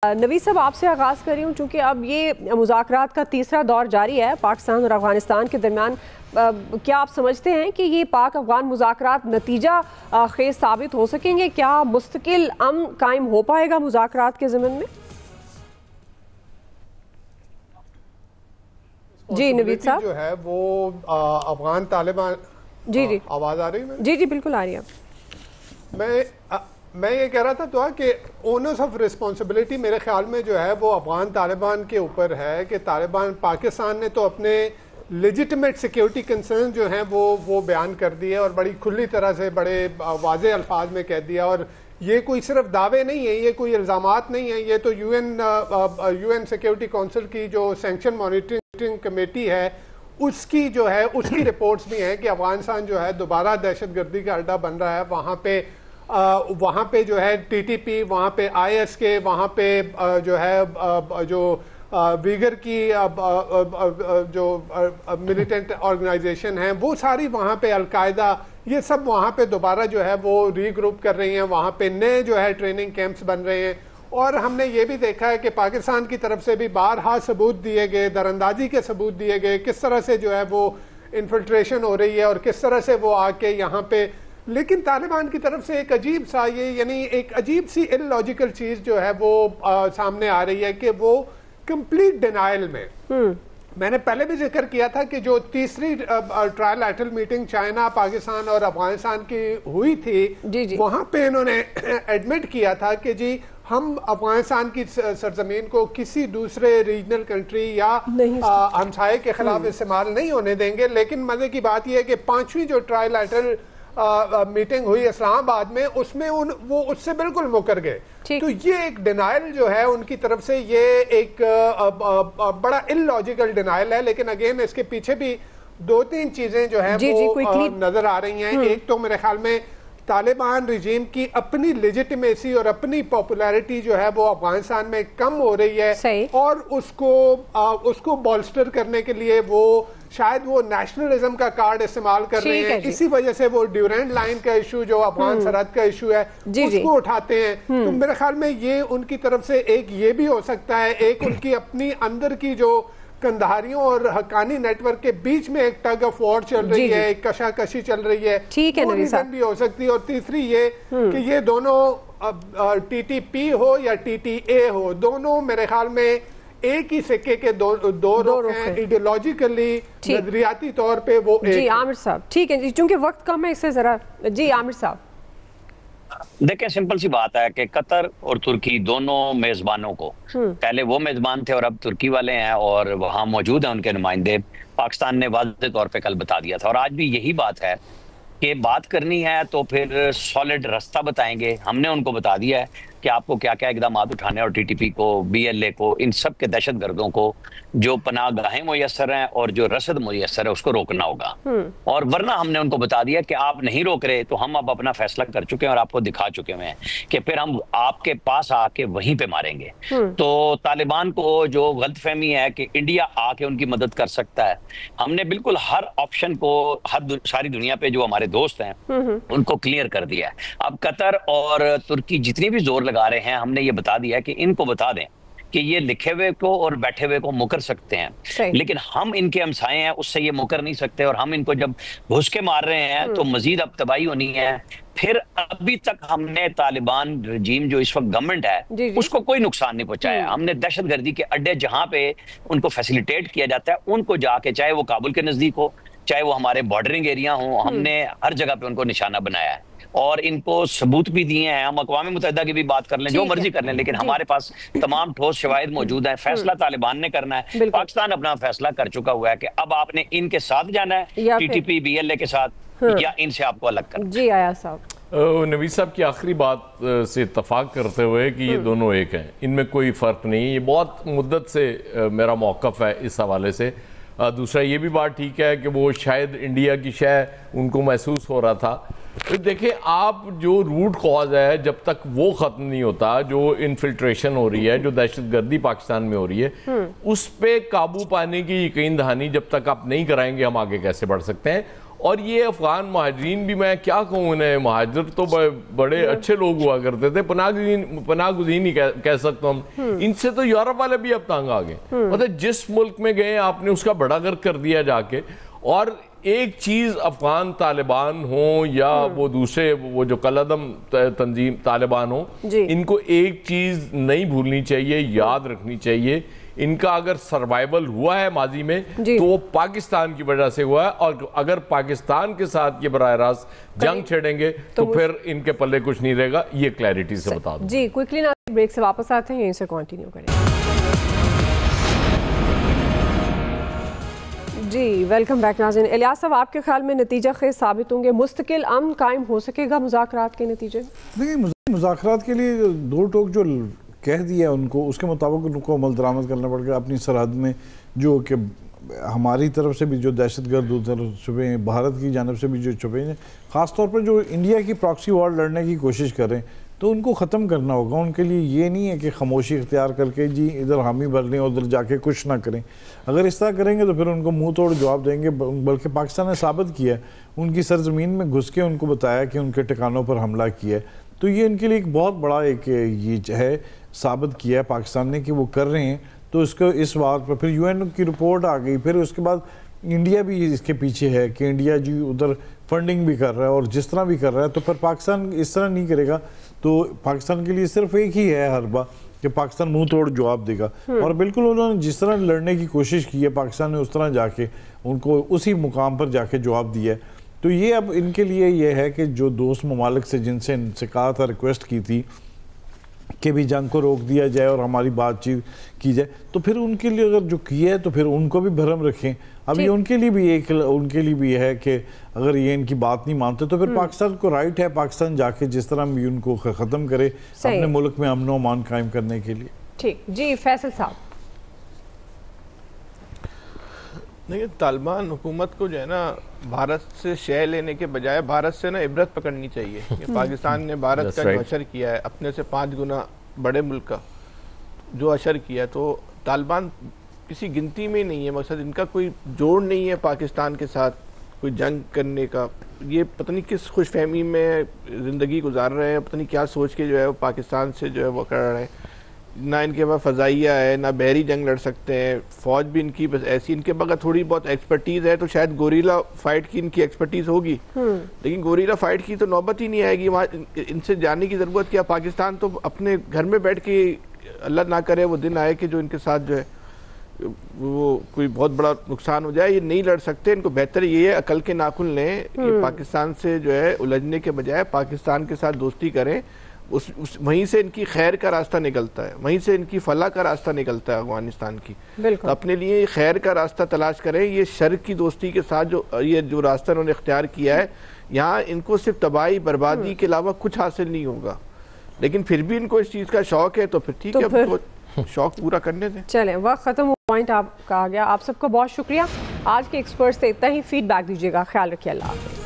नवीद साहब, आपसे आगाज़ कर रही हूँ चूँकि अब ये मुज़ाकरात का तीसरा दौर जारी है पाकिस्तान और अफ़गानिस्तान के दरमियान। क्या आप समझते हैं कि ये पाक अफ़गान मुज़ाकरात नतीजा खेज़ साबित हो सकेंगे? क्या मुस्तकिल अमन कायम हो पाएगा मुज़ाकरात के ज़मीन में? जी नवीद साहब, जो है वो अफ़गान तालिबान। जी आवाज़ आ रही है? जी बिल्कुल आ रही है। मैं ये कह रहा था तो कि ओनर्स ऑफ रिस्पॉन्सिबिलिटी मेरे ख्याल में जो है वो अफ़गान तालिबान के ऊपर है कि तालिबान पाकिस्तान ने तो अपने लेजिटिमेट सिक्योरिटी कंसर्न जो हैं वो बयान कर दिए और बड़ी खुली तरह से बड़े वाज़े अल्फाज में कह दिया। और ये कोई सिर्फ दावे नहीं है, ये कोई इल्ज़ामात नहीं है, ये तो यूएन सिक्योरिटी काउंसिल की जो सैंक्शन मॉनिटरिंग कमेटी है उसकी जो है उसकी रिपोर्ट्स भी हैं कि अफगानिस्तान जो है दोबारा दहशतगर्दी का अड्डा बन रहा है। वहाँ पे जो है टीटीपी, वहाँ पे IS वहाँ पे जो है जो वीगर की जो मिलिटेंट ऑर्गेनाइजेशन है वो सारी वहाँ पे अलकायदा, ये सब वहाँ पे दोबारा जो है वो रीग्रुप कर रही हैं। वहाँ पे नए जो है ट्रेनिंग कैंप्स बन रहे हैं। और हमने ये भी देखा है कि पाकिस्तान की तरफ से भी बारहा सबूत दिए गए, दरअंदाजी के सबूत दिए गए, किस तरह से जो है वो इन्फिल्ट्रेशन हो रही है और किस तरह से वो आके यहाँ पे। लेकिन तालिबान की तरफ से एक अजीब सा यानी एक अजीब सी इलॉजिकल चीज़ जो है वो सामने आ रही है कि वो कंप्लीट डिनाइल में। मैंने पहले भी जिक्र किया था कि जो तीसरी ट्रायलैटरल मीटिंग चाइना, पाकिस्तान और अफगानिस्तान की हुई थी, वहां पे इन्होंने एडमिट किया था कि जी हम अफगानिस्तान की सरजमीन को किसी दूसरे रीजनल कंट्री या हमसाये के खिलाफ इस्तेमाल नहीं होने देंगे। लेकिन मजे की बात यह है कि पांचवी जो ट्रायलैटरल मीटिंग हुई इस्लामाबाद में, उसमें वो उससे बिल्कुल मुकर गए। तो ये एक डिनाइल जो है उनकी तरफ से, ये एक बड़ा इलॉजिकल डिनाइल है। लेकिन अगेन इसके पीछे भी दो तीन चीजें जो है वो नजर आ रही हैं। एक तो मेरे ख्याल में तालिबान रिजीम की अपनी लेजिटिमेसी और अपनी पॉपुलैरिटी जो है वो अफगानिस्तान में कम हो रही है और उसको बॉल्स्टर करने के लिए वो शायद वो नेशनलिज्म का कार्ड इस्तेमाल कर रहे हैं। इसी वजह से वो ड्यूरेंट लाइन का इशू जो अफगान सरहद का इशू है उसको उठाते हैं। तो मेरे ख्याल में ये उनकी तरफ से एक ये भी हो सकता है, एक उनकी अपनी अंदर की जो कंधारियों और हक्कानी नेटवर्क के बीच में एक टग ऑफ वॉर चल रही है, एक कशाकशी चल रही है, ठीक है, वो रीजन भी हो सकती है। और तीसरी ये कि ये दोनों TTP हो या TTA हो, दोनों मेरे ख्याल में एक ही सिक्के के दो रुख हैं। आइडियोलॉजिकली, नजरियाती तौर पे वो एक। जी आमिर साहब, ठीक है जी, चूंकि वक्त कम है इससे जरा। जी आमिर साहब, देखें, सिंपल सी बात है कि कतर और तुर्की दोनों मेजबानों को, पहले वो मेजबान थे और अब तुर्की वाले हैं और वहां मौजूद हैं उनके नुमाइंदे। पाकिस्तान ने वाज़ेह तौर पे कल बता दिया था और आज भी यही बात है कि बात करनी है तो फिर सॉलिड रास्ता बताएंगे। हमने उनको बता दिया है कि आपको क्या क्या इकदाम उठाने और TTP को, BLA को, इन सब के दहशतगर्दों को जो पनाहगाहें मुयस्सर हैं और जो रसद मुयस्सर है उसको रोकना होगा। और वरना हमने उनको बता दिया कि आप नहीं रोक रहे तो हम अब अपना फैसला कर चुके हैं और आपको दिखा चुके हैं कि फिर हम आपके पास आके वहीं पे मारेंगे। तो तालिबान को जो गलतफहमी है कि इंडिया आके उनकी मदद कर सकता है, हमने बिल्कुल हर ऑप्शन को सारी दुनिया पे जो हमारे दोस्त हैं उनको क्लियर कर दिया है। अब कतर और तुर्की जितनी भी जोर लगा रहे हैं, हमने ये बता दिया कि इनको बता दें कि ये लिखे हुए को और बैठे हुए को मुकर सकते हैं, लेकिन हम इनके हमसाए हैं, उससे ये मुकर नहीं सकते। और हम इनको जब घुस के मार रहे हैं तो मजीद अब तबाही होनी है। फिर अभी तक हमने तालिबान रजीम जो इस वक्त गवर्नमेंट है उसको कोई नुकसान नहीं पहुंचाया। हमने दहशतगर्दी के अड्डे जहां पे उनको फैसिलिटेट किया जाता है उनको जाके, चाहे वो काबुल के नजदीक हो, चाहे वो हमारे बॉर्डरिंग एरिया हो, हमने हर जगह पे उनको निशाना बनाया है और इनको सबूत भी दिए हैं। हम अक़वाम मुत्तहिदा की भी बात कर लें, जो मर्जी कर लें, लेकिन हमारे पास तमाम ठोस शवाहिद मौजूद हैं। फैसला तालिबान ने करना है, पाकिस्तान अपना फैसला कर चुका हुआ है कि अब आपने इनके साथ जाना है, TTP BLA के साथ, या इनसे आपको अलग करना। जी आया साहब, नवीद साहब की आखिरी बात से इत्तफाक करते हुए कि ये दोनों एक हैं, इनमें कोई फ़र्क नहीं। ये बहुत मुद्दत से मेरा मौक़िफ़ है इस हवाले से। दूसरा ये भी बात ठीक है कि वो शायद इंडिया की शय उनको महसूस हो रहा था। तो देखिए, आप जो रूट कॉज है जब तक वो ख़त्म नहीं होता, जो इन्फिल्ट्रेशन हो रही है, जो दहशतगर्दी पाकिस्तान में हो रही है, उस पर काबू पाने की यकीन दहानी जब तक आप नहीं कराएंगे, हम आगे कैसे बढ़ सकते हैं। और ये अफगान महाजरीन भी, मैं क्या कहूँ इन्हें, महाजर तो बड़े अच्छे लोग हुआ करते थे, पनाहगुज़ीन ही कह सकता हूँ। इनसे तो यूरोप वाले भी अब तंग आ गए। मतलब जिस मुल्क में गए आपने उसका बड़ा गर्क कर दिया जाके। और एक चीज़ अफगान तालिबान हो या वो दूसरे वो जो कलअदम तंजीम तालिबान हो, इनको एक चीज़ नहीं भूलनी चाहिए, याद रखनी चाहिए, इनका अगर सर्वाइवल हुआ है माजी में तो वो पाकिस्तान की वजह से हुआ है। और अगर पाकिस्तान के साथ ये बराह रास्त जंग छेड़ेंगे तो फिर इनके पल्ले कुछ नहीं रहेगा। ये क्लैरिटी से बता दूं। जी क्विकली ना ब्रेक से वापस आते हैं, यहीं से कंटिन्यू करेंगे। जी वेलकम बैक नाज़रीन। इलियास साहब, आपके ख्याल में नतीजा खेज साबित होंगे, मुस्तकिल अमन कायम हो सकेगा मुज़ाकरात के नतीजे? देखिए, मुज़ाकरात के लिए दो टोक जो कह दिया उनको, उसके मुताबिक उनको अमल दरामद करना पड़ेगा अपनी सरहद में। जो कि हमारी तरफ से भी जो दहशतगर्द उधर छुपे हैं, भारत की जानब से भी जो छुपे हैं, ख़ास तौर पर जो इंडिया की प्रॉक्सी वॉर लड़ने की कोशिश करें, तो उनको ख़त्म करना होगा। उनके लिए ये नहीं है कि खामोशी इख्तियार करके जी इधर हामी भर लें, उधर जाके कुछ ना करें। अगर इस तरह करेंगे तो फिर उनको मुंह तोड़ जवाब देंगे। बल्कि पाकिस्तान ने साबित किया, उनकी सरजमीन में घुस के उनको बताया कि उनके ठिकानों पर हमला किया। तो ये इनके लिए एक बहुत बड़ा एक ये है, साबित किया है पाकिस्तान ने कि वो कर रहे हैं। तो इसको इस बात पर फिर UN की रिपोर्ट आ गई, फिर उसके बाद इंडिया भी इसके पीछे है कि इंडिया जी उधर फंडिंग भी कर रहा है और जिस तरह भी कर रहा है। तो फिर पाकिस्तान इस तरह नहीं करेगा तो पाकिस्तान के लिए सिर्फ एक ही है हरबा कि पाकिस्तान मुंह तोड़ जवाब देगा। और बिल्कुल उन्होंने जिस तरह लड़ने की कोशिश की है पाकिस्तान ने, उस तरह जाके उनको उसी मुकाम पर जाके जवाब दिया है। तो ये अब इनके लिए ये है कि जो दोस्त ममालिक से जिनसे इनसे कहा था, रिक्वेस्ट की थी कि भी जंग को रोक दिया जाए और हमारी बातचीत की जाए, तो फिर उनके लिए अगर जो किया है तो फिर उनको भी भरम रखें। अब ये उनके लिए भी है कि अगर ये इनकी बात नहीं मानते तो फिर पाकिस्तान को राइट है, पाकिस्तान जाके जिस तरह भी उनको ख़त्म करे अपने मुल्क में अमन व अमान कायम करने के लिए। ठीक जी, फैसल साहब। देखिए, तालिबान हुकूमत को जो है ना भारत से शय लेने के बजाय भारत से ना इबरत पकड़नी चाहिए। पाकिस्तान ने भारत का जो अशर किया है, अपने से 5 गुना बड़े मुल्क का जो अशर किया है, तो तालिबान किसी गिनती में नहीं है। मकसद इनका कोई जोड़ नहीं है पाकिस्तान के साथ कोई जंग करने का। ये पता नहीं किस खुशफहमी में ज़िंदगी गुजार रहे हैं, पता नहीं क्या सोच के जो है वो पाकिस्तान से जो है वो कर रहे हैं। ना इनके पास फ़ज़ाइया है, ना बहरी जंग लड़ सकते हैं, फ़ौज भी इनकी बस ऐसी, इनके पास थोड़ी बहुत एक्सपर्टीज़ है तो शायद गोरीला फाइट की इनकी एक्सपर्टीज़ होगी, लेकिन गोरीला फाइट की तो नौबत ही नहीं आएगी। वहाँ इनसे जानने की ज़रूरत क्या। पाकिस्तान तो अपने घर में बैठ के, अल्लाह ना करे वो दिन आए कि जो इनके साथ जो है वो कोई बहुत बड़ा नुकसान हो जाए, ये नहीं लड़ सकते। इनको बेहतर ये है अकल के नाखून लें कि पाकिस्तान से जो है उलझने के बजाय पाकिस्तान के साथ दोस्ती करें। वहीं से इनकी खैर का रास्ता निकलता है, वहीं से इनकी फलाह का रास्ता निकलता है अफगानिस्तान की। तो अपने लिए खैर का रास्ता तलाश करें। ये शर की दोस्ती के साथ जो रास्ता उन्होंने इख्तियार किया है, यहाँ इनको सिर्फ तबाही बर्बादी के अलावा कुछ हासिल नहीं होगा। लेकिन फिर भी इनको इस चीज़ का शौक है तो फिर ठीक है, तो शौक पूरा करने दें। चलें, वक्त ख़त्म हुआ, पॉइंट आपका आ गया। आप सबको बहुत शुक्रिया। आज के एक्सपर्ट से इतना ही, फीडबैक दीजिएगा। ख्याल रखिए, अल्लाह हाफ़िज़।